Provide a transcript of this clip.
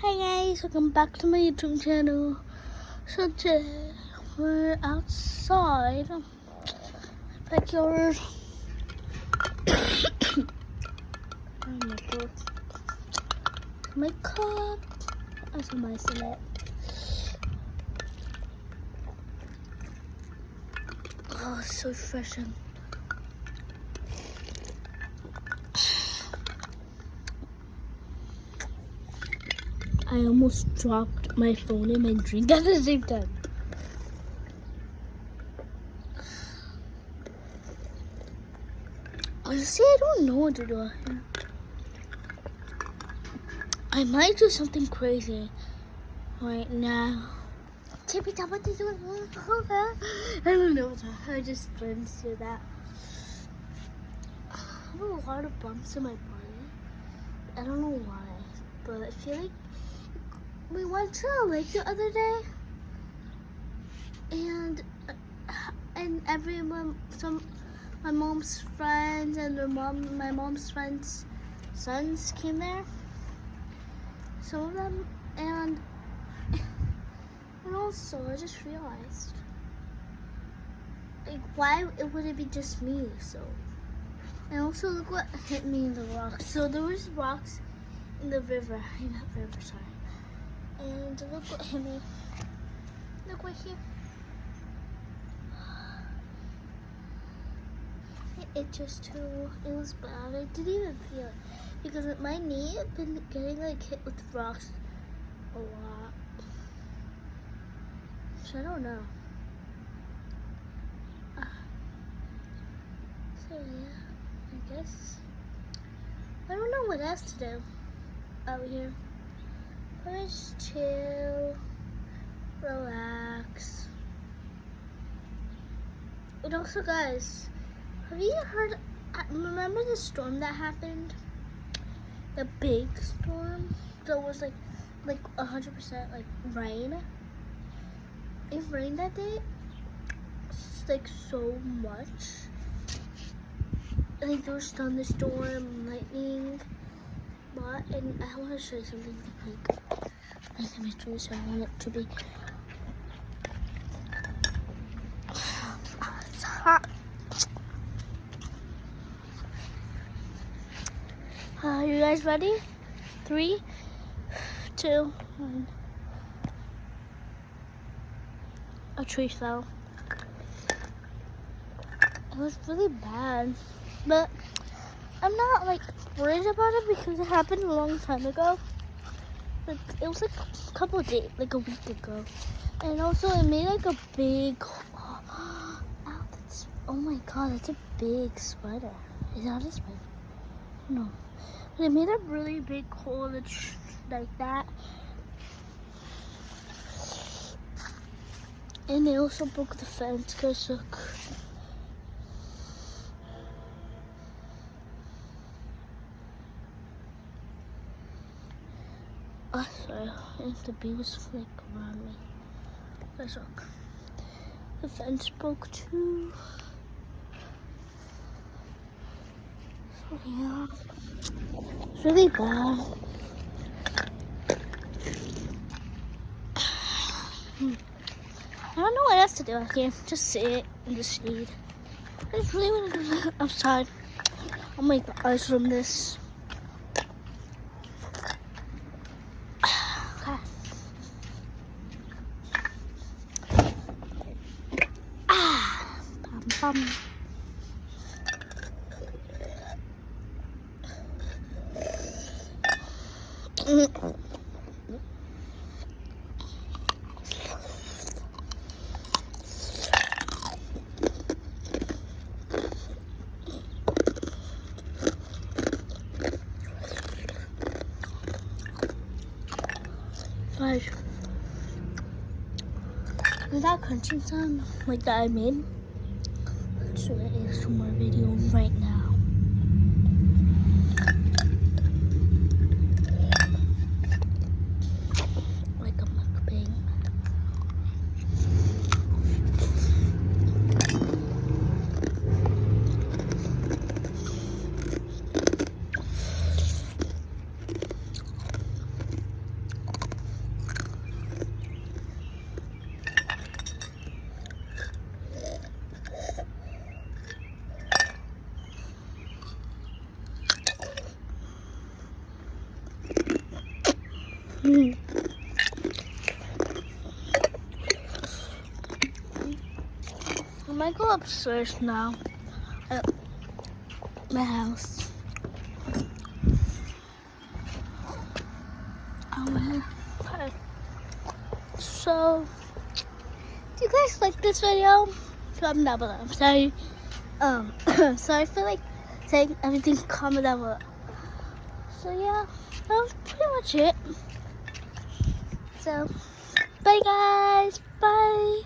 Hey guys, welcome back to my YouTube channel. So today we're outside my backyard. Oh my god. My cup. I have some ice in it. Oh, it's so refreshing. I almost dropped my phone and my drink at the same time. Honestly, I don't know what to do. I might do something crazy right now. Tippy top, what did you do? I don't know. I just didn't do that. I have a lot of bumps in my body. I don't know why, but I feel like we went to a lake the other day, and everyone, my mom's friends and my mom's friends' sons came there. Some of them, and also I just realized, like, why would it be just me? So, and also look what hit me in the rocks. So there was rocks in the river. Not river, sorry. And look what hit me. Look right here. It just too. It was bad. I didn't even feel it because my knee had been getting like hit with rocks a lot. So I don't know. So yeah, I guess I don't know what else to do out here. Probably just chill, relax. And also, guys, have you heard? Remember the storm that happened? The big storm that was like 100% like rain. It rained that day, like so much. I think there was thunderstorm, lightning. But and I want to show you something like my story, so I want it to be. It's hot. You guys ready? 3, 2, 1. A tree fell. It was really bad, but I'm not like worried about it because it happened a long time ago. Like it was like a couple of days, like a week ago, and also it made like a big. Oh my god, that's a big spider. Is that a spider? No, but it made a really big hole like that, and it also broke the fence. Guys, look. Oh, sorry, and the bee was like around me. Guys, look. The fence broke too. So yeah, it's really bad. I don't know what else to do out here. Just sit in the shade. I just really want to go outside. I'll make the ice from this. Okay. Bum. 5. Is that crunching sound like that I made? Let's do an ASMR video right now. Like a mukbang. I might go upstairs now at my house. Okay. So, do you guys like this video? Comment down below. I'm sorry. So I feel like saying everything. Comment down below. So yeah, that was pretty much it. So, bye guys. Bye.